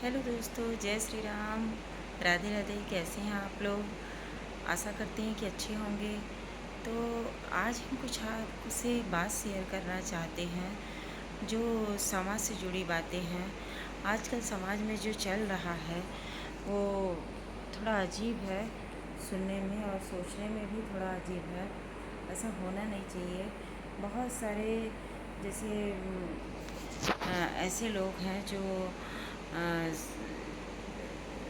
Hello दोस्तों, जय श्री राम। राधे राधे। कैसे हैं आप लोग? आशा करते हैं कि अच्छे होंगे। तो आज हम कुछ आपसे बात शेयर करना चाहते हैं जो समाज से जुड़ी बातें हैं। आजकल समाज में जो चल रहा है वो थोड़ा अजीब है, सुनने में और सोचने में भी थोड़ा अजीब है। ऐसा होना नहीं चाहिए। बहुत सारे जैसे ऐसे लोग हैं जो अ,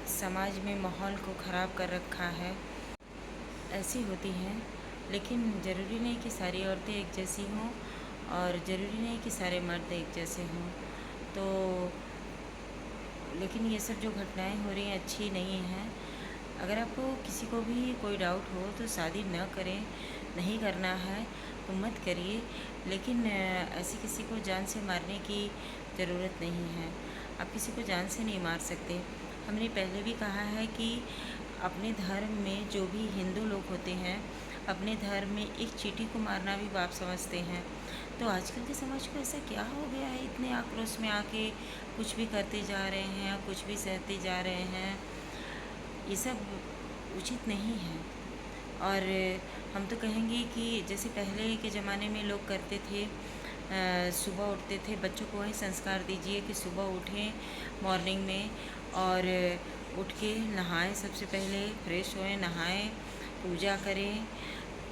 समाज में माहौल को ख़राब कर रखा है। ऐसी होती हैं, लेकिन ज़रूरी नहीं कि सारी औरतें एक जैसी हों और ज़रूरी नहीं कि सारे मर्द एक जैसे हों। तो लेकिन ये सब जो घटनाएं हो रही हैं अच्छी नहीं हैं। अगर आपको किसी को भी कोई डाउट हो तो शादी न करें, नहीं करना है तो मत करिए। लेकिन ऐसे किसी को जान से मारने की ज़रूरत नहीं है। आप किसी को जान से नहीं मार सकते। हमने पहले भी कहा है कि अपने धर्म में जो भी हिंदू लोग होते हैं, अपने धर्म में एक चींटी को मारना भी पाप समझते हैं। तो आजकल के समाज को ऐसा क्या हो गया है, इतने आक्रोश में आके कुछ भी करते जा रहे हैं, कुछ भी सहते जा रहे हैं। ये सब उचित नहीं है। और हम तो कहेंगे कि जैसे पहले के ज़माने में लोग करते थे, सुबह उठते थे, बच्चों को वही संस्कार दीजिए कि सुबह उठें मॉर्निंग में और उठ के नहाएं, सबसे पहले फ्रेश होएं, नहाएं, पूजा करें।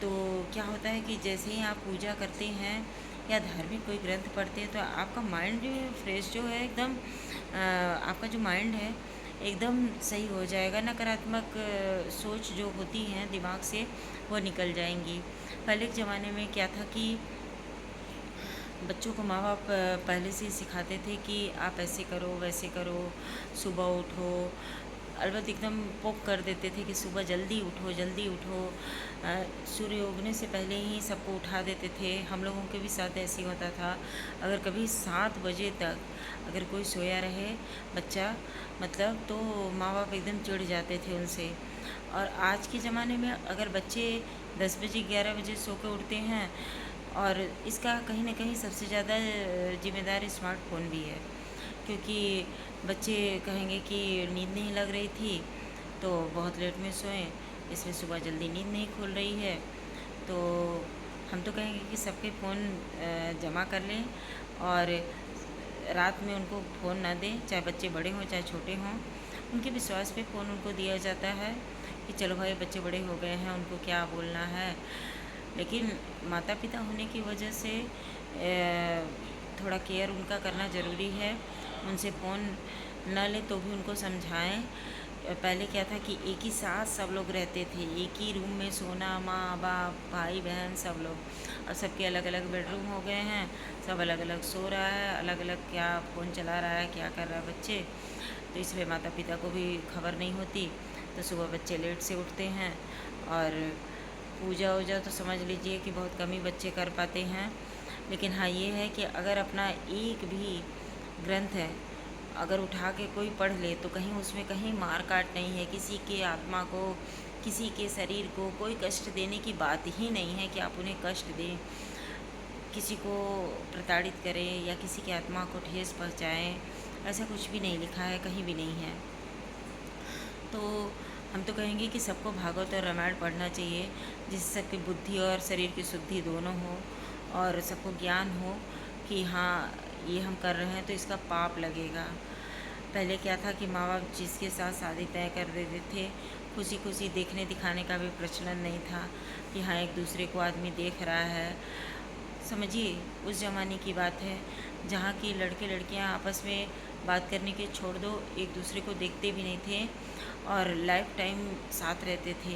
तो क्या होता है कि जैसे ही आप पूजा करते हैं या धार्मिक कोई ग्रंथ पढ़ते हैं तो आपका माइंड जो है फ्रेश जो है एकदम, आपका जो माइंड है एकदम सही हो जाएगा। नकारात्मक सोच जो होती हैं दिमाग से वो निकल जाएंगी। पहले के ज़माने में क्या था कि बच्चों को माँ बाप पहले से ही सिखाते थे कि आप ऐसे करो, वैसे करो, सुबह उठो। अलबत्त एकदम पोक कर देते थे कि सुबह जल्दी उठो, जल्दी उठो। सूर्य उगने से पहले ही सबको उठा देते थे। हम लोगों के भी साथ ऐसे ही होता था। अगर कभी 7 बजे तक अगर कोई सोया रहे बच्चा, मतलब तो माँ बाप एकदम चिढ़ जाते थे उनसे। और आज के ज़माने में अगर बच्चे 10 बजे 11 बजे सो के उठते हैं, और इसका कहीं न कहीं सबसे ज़्यादा ज़िम्मेदार स्मार्टफ़ोन भी है। क्योंकि बच्चे कहेंगे कि नींद नहीं लग रही थी तो बहुत लेट में सोएं, इसलिए सुबह जल्दी नींद नहीं खुल रही है। तो हम तो कहेंगे कि सबके फ़ोन जमा कर लें और रात में उनको फ़ोन ना दें, चाहे बच्चे बड़े हों चाहे छोटे हों। उनके विश्वास पे फ़ोन उनको दिया जाता है कि चलो भाई बच्चे बड़े हो गए हैं, उनको क्या बोलना है। लेकिन माता पिता होने की वजह से थोड़ा केयर उनका करना ज़रूरी है। उनसे फ़ोन न लें तो भी उनको समझाएं। पहले क्या था कि एक ही साथ सब लोग रहते थे, एक ही रूम में सोना, माँ बाप भाई बहन सब लोग। और सबके अलग अलग बेडरूम हो गए हैं, सब अलग अलग सो रहा है, अलग अलग क्या फ़ोन चला रहा है, क्या कर रहा है बच्चे। तो इसलिए माता पिता को भी खबर नहीं होती। तो सुबह बच्चे लेट से उठते हैं। और पूजा वूजा तो समझ लीजिए कि बहुत कम ही बच्चे कर पाते हैं। लेकिन हाँ, ये है कि अगर अपना एक भी ग्रंथ है अगर उठा के कोई पढ़ ले तो कहीं उसमें कहीं मार काट नहीं है, किसी के आत्मा को, किसी के शरीर को कोई कष्ट देने की बात ही नहीं है कि आप उन्हें कष्ट दें, किसी को प्रताड़ित करें या किसी की आत्मा को ठेस पहुँचाएँ। ऐसा कुछ भी नहीं लिखा है, कहीं भी नहीं है। तो हम तो कहेंगे कि सबको भागवत और रामायण पढ़ना चाहिए, जिससे सबकी बुद्धि और शरीर की शुद्धि दोनों हो और सबको ज्ञान हो कि हाँ, ये हम कर रहे हैं तो इसका पाप लगेगा। पहले क्या था कि माँ बाप जिसके साथ शादी तय कर देते थे, खुशी खुशी देखने दिखाने का भी प्रचलन नहीं था कि हाँ एक दूसरे को आदमी देख रहा है। समझिए उस ज़माने की बात है जहाँ की लड़के लड़कियाँ आपस में बात करने के छोड़ दो, एक दूसरे को देखते भी नहीं थे और लाइफ टाइम साथ रहते थे।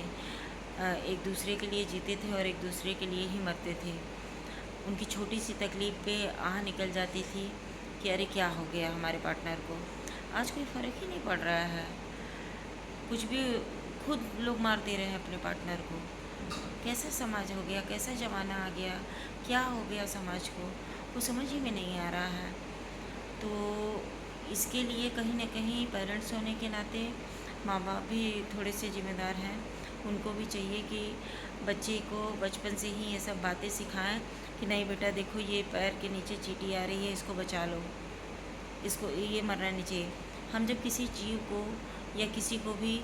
एक दूसरे के लिए जीते थे और एक दूसरे के लिए ही मरते थे। उनकी छोटी सी तकलीफ़ पे आह निकल जाती थी कि अरे क्या हो गया हमारे पार्टनर को। आज कोई फ़र्क ही नहीं पड़ रहा है, कुछ भी खुद लोग मार दे रहे हैं अपने पार्टनर को। कैसा समाज हो गया, कैसा ज़माना आ गया, क्या हो गया समाज को, वो समझ ही में नहीं आ रहा है। तो इसके लिए कहीं न कहीं पेरेंट्स होने के नाते माँ बाप भी थोड़े से ज़िम्मेदार हैं। उनको भी चाहिए कि बच्चे को बचपन से ही ये सब बातें सिखाएं कि नहीं बेटा देखो ये पैर के नीचे चींटी आ रही है, इसको बचा लो, इसको ये मरना नहीं चाहिए। हम जब किसी जीव को या किसी को भी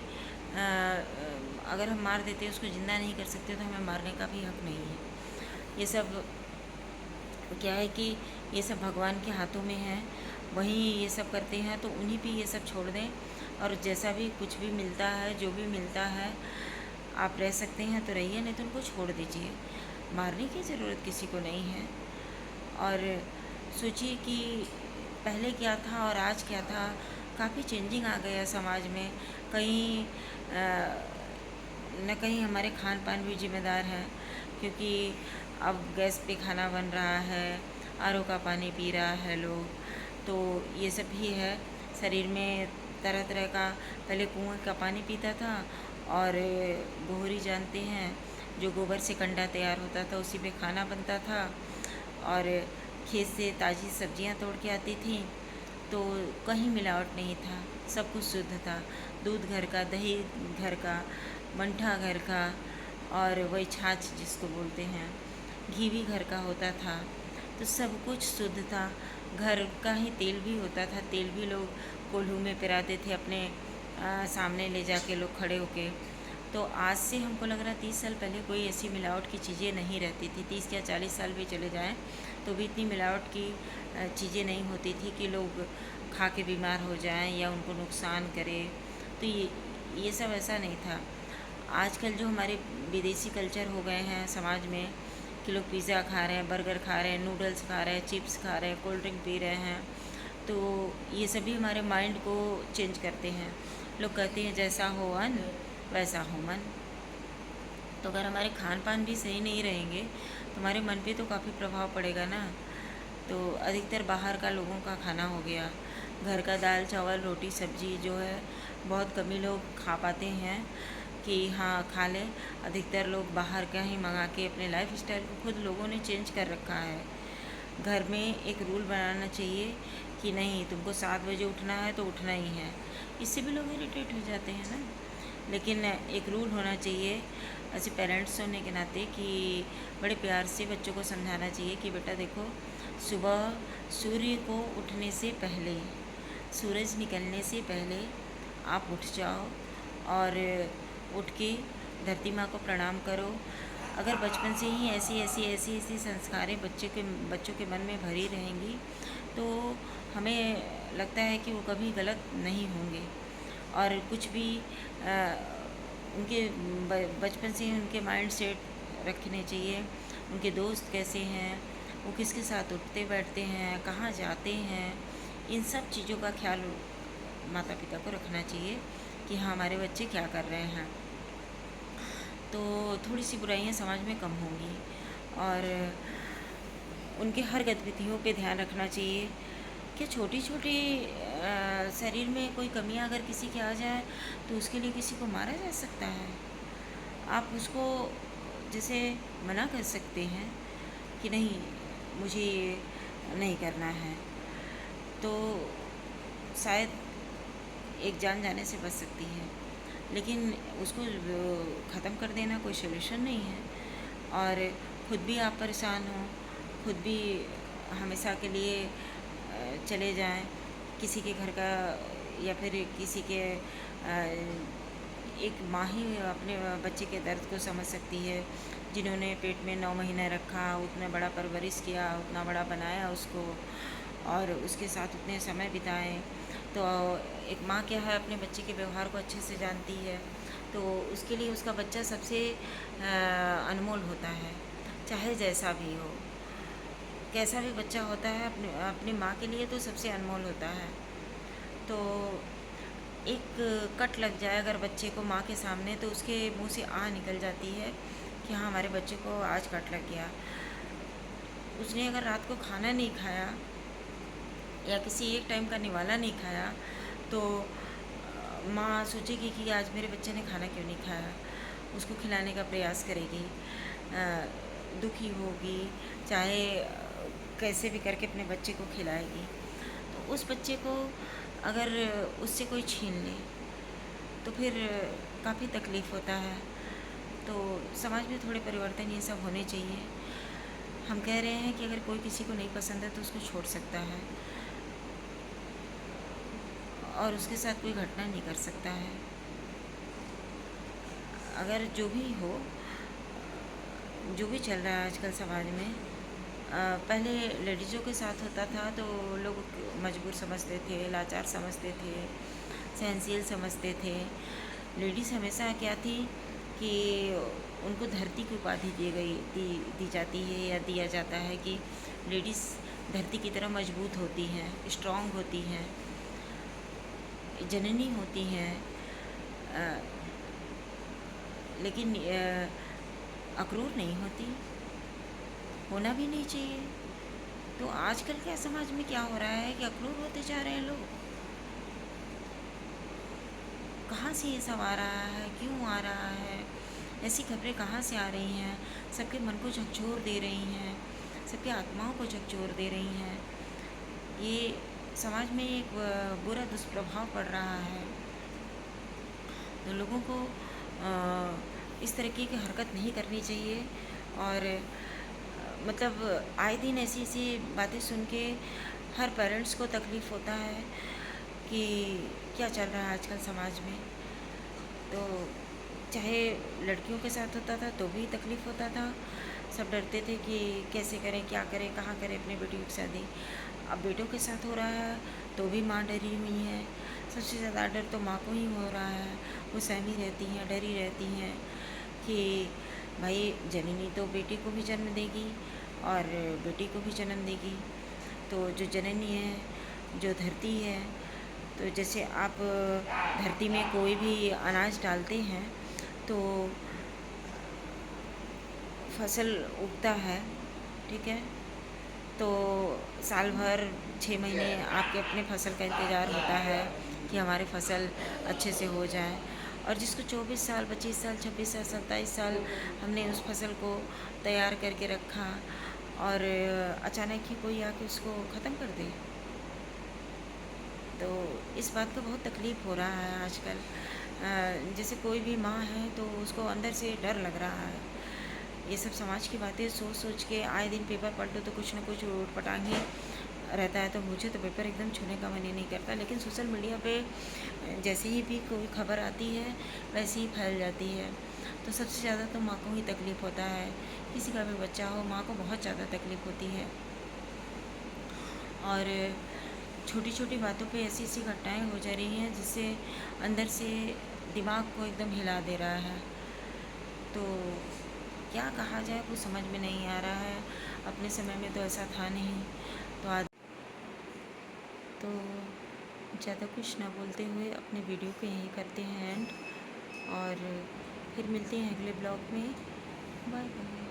अगर हम मार देते हैं, उसको ज़िंदा नहीं कर सकते, तो हमें मारने का भी हक नहीं है। ये सब क्या है कि ये सब भगवान के हाथों में है, वही ये सब करते हैं, तो उन्हीं पे ये सब छोड़ दें। और जैसा भी कुछ भी मिलता है, जो भी मिलता है, आप रह सकते हैं तो रहिए, नहीं तो उनको छोड़ दीजिए। मारने की ज़रूरत किसी को नहीं है। और सोचिए कि पहले क्या था और आज क्या था, काफ़ी चेंजिंग आ गया समाज में। कहीं न कहीं हमारे खान पान भी जिम्मेदार है, क्योंकि अब गैस पे खाना बन रहा है, आरओ का पानी पी रहा है लोग, तो ये सब भी है। शरीर में तरह तरह का, पहले कुएं का पानी पीता था, और गोहरी जानते हैं, जो गोबर से कंडा तैयार होता था, उसी पे खाना बनता था। और खेत से ताज़ी सब्जियां तोड़ के आती थी, तो कहीं मिलावट नहीं था, सब कुछ शुद्ध था। दूध घर का, दही घर का, मट्ठा घर का, और वही छाछ जिसको बोलते हैं, घी भी घर का होता था। तो सब कुछ शुद्ध था। घर का ही तेल भी होता था, तेल भी लोग कोल्हू में पिराते थे अपने सामने ले जाके लोग खड़े होके। तो आज से हमको लग रहा है 30 साल पहले कोई ऐसी मिलावट की चीज़ें नहीं रहती थी। 30 या 40 साल भी चले जाएं तो भी इतनी मिलावट की चीज़ें नहीं होती थी कि लोग खा के बीमार हो जाएं या उनको नुकसान करे। तो ये सब ऐसा नहीं था। आजकल जो हमारे विदेशी कल्चर हो गए हैं समाज में, कि लोग पिज़्ज़ा खा रहे हैं, बर्गर खा रहे हैं, नूडल्स खा रहे हैं, चिप्स खा रहे हैं, कोल्ड ड्रिंक पी रहे हैं, तो ये सभी हमारे माइंड को चेंज करते हैं। लोग कहते हैं जैसा हो अन्न वैसा हो मन। तो अगर हमारे खान पान भी सही नहीं रहेंगे तो हमारे मन पे तो काफ़ी प्रभाव पड़ेगा ना। तो अधिकतर बाहर का लोगों का खाना हो गया, घर का दाल चावल रोटी सब्जी जो है बहुत कम ही लोग खा पाते हैं कि हाँ खा लें। अधिकतर लोग बाहर का ही मंगा के अपने लाइफ स्टाइल को खुद लोगों ने चेंज कर रखा है। घर में एक रूल बनाना चाहिए कि नहीं, तुमको 7 बजे उठना है तो उठना ही है। इससे भी लोग इरिटेट हो जाते हैं ना। लेकिन एक रूल होना चाहिए ऐसे पेरेंट्स होने के नाते, कि बड़े प्यार से बच्चों को समझाना चाहिए कि बेटा देखो, सुबह सूर्य को उठने से पहले, सूरज निकलने से पहले आप उठ जाओ और उठ के धरती माँ को प्रणाम करो। अगर बचपन से ही ऐसी संस्कारें बच्चों के मन में भरी रहेंगी, तो हमें लगता है कि वो कभी गलत नहीं होंगे। और कुछ भी उनके बचपन से ही उनके माइंड सेट रखने चाहिए। उनके दोस्त कैसे हैं, वो किसके साथ उठते बैठते हैं, कहाँ जाते हैं, इन सब चीज़ों का ख्याल माता पिता को रखना चाहिए कि हाँ हमारे बच्चे क्या कर रहे हैं। तो थोड़ी सी बुराइयां समाज में कम होंगी, और उनके हर गतिविधियों पे ध्यान रखना चाहिए कि छोटी छोटी शरीर में कोई कमियां अगर किसी के आ जाए तो उसके लिए किसी को मारा जा सकता है। आप उसको जैसे मना कर सकते हैं कि नहीं मुझे ये नहीं करना है, तो शायद एक जान जाने से बच सकती है। लेकिन उसको ख़त्म कर देना कोई सॉल्यूशन नहीं है। और खुद भी आप परेशान हो, खुद भी हमेशा के लिए चले जाएं किसी के घर का, या फिर किसी के एक माँ ही अपने बच्चे के दर्द को समझ सकती है, जिन्होंने पेट में 9 महीने रखा, उतना बड़ा परवरिश किया, उतना बड़ा बनाया उसको, और उसके साथ उतने समय बिताए। तो एक माँ क्या है, अपने बच्चे के व्यवहार को अच्छे से जानती है, तो उसके लिए उसका बच्चा सबसे अनमोल होता है। चाहे जैसा भी हो, कैसा भी बच्चा होता है, अपनी माँ के लिए तो सबसे अनमोल होता है। तो एक कट लग जाए अगर बच्चे को माँ के सामने, तो उसके मुंह से आह निकल जाती है कि हाँ हमारे बच्चे को आज कट लग गया। उसने अगर रात को खाना नहीं खाया या किसी एक टाइम का निवाला नहीं खाया, तो माँ सोचेगी कि आज मेरे बच्चे ने खाना क्यों नहीं खाया, उसको खिलाने का प्रयास करेगी, दुखी होगी, चाहे कैसे भी करके अपने बच्चे को खिलाएगी। तो उस बच्चे को अगर उससे कोई छीन ले तो फिर काफ़ी तकलीफ़ होता है। तो समाज में थोड़े परिवर्तन ये सब होने चाहिए। हम कह रहे हैं कि अगर कोई किसी को नहीं पसंद है तो उसको छोड़ सकता है, और उसके साथ कोई घटना नहीं कर सकता है। अगर जो भी हो, जो भी चल रहा है आजकल समाज में, पहले लेडीज़ों के साथ होता था तो लोग मजबूर समझते थे, लाचार समझते थे, सहनशील समझते थे। लेडीज़ हमेशा क्या थी कि उनको धरती की उपाधि दी जाती है या दिया जाता है कि लेडीज़ धरती की तरह मजबूत होती हैं, स्ट्रांग होती हैं, जननी होती हैं। अ, लेकिन अक्रूर नहीं होती, होना भी नहीं चाहिए। तो आजकल क्या समाज में क्या हो रहा है कि अक्रूर होते जा रहे हैं लोग। कहाँ से ये सब आ रहा है, क्यों आ रहा है, ऐसी खबरें कहाँ से आ रही हैं, सबके मन को झकझोर दे रही हैं, सबकी आत्माओं को झकझोर दे रही हैं। ये समाज में एक बुरा दुष्प्रभाव पड़ रहा है। तो लोगों को इस तरीके की हरकत नहीं करनी चाहिए। और मतलब आए दिन ऐसी ऐसी बातें सुन के हर पेरेंट्स को तकलीफ़ होता है कि क्या चल रहा है आजकल समाज में। तो चाहे लड़कियों के साथ होता था तो भी तकलीफ़ होता था, सब डरते थे कि कैसे करें, क्या करें, कहाँ करें अपनी बेटियों की शादी। अब बेटों के साथ हो रहा है तो भी माँ डरी हुई है। सबसे ज़्यादा डर तो माँ को ही हो रहा है। वो सहमी रहती हैं, डरी रहती हैं कि भाई जननी तो बेटी को भी जन्म देगी और बेटी को भी जन्म देगी। तो जो जननी है, जो धरती है, तो जैसे आप धरती में कोई भी अनाज डालते हैं तो फसल उगता है, ठीक है। तो साल भर 6 महीने आपके अपने फसल का इंतज़ार होता है कि हमारी फसल अच्छे से हो जाए। और जिसको 24 साल, 25 साल, 26 साल, 27 साल हमने उस फसल को तैयार करके रखा और अचानक ही कोई आके उसको ख़त्म कर दे, तो इस बात का बहुत तकलीफ़ हो रहा है आजकल। जैसे कोई भी माँ है तो उसको अंदर से डर लग रहा है। ये सब समाज की बातें सोच सोच के आए दिन पेपर पलटो तो कुछ ना कुछ ऊटपटांग ही रहता है। तो मुझे तो पेपर एकदम छूने का मन ही नहीं करता, लेकिन सोशल मीडिया पे जैसे ही भी कोई खबर आती है वैसे ही फैल जाती है। तो सबसे ज़्यादा तो माँ को ही तकलीफ़ होता है। किसी का भी बच्चा हो, माँ को बहुत ज़्यादा तकलीफ़ होती है। और छोटी छोटी बातों पे ऐसी ऐसी घटनाएं हो जा रही हैं जिससे अंदर से दिमाग को एकदम हिला दे रहा है। तो क्या कहा जाए वो समझ में नहीं आ रहा है। अपने समय में तो ऐसा था नहीं। तो आज तो ज़्यादा कुछ ना बोलते हुए अपने वीडियो को यहीं करते हैं एंड, और फिर मिलते हैं अगले ब्लॉग में। Bye bye.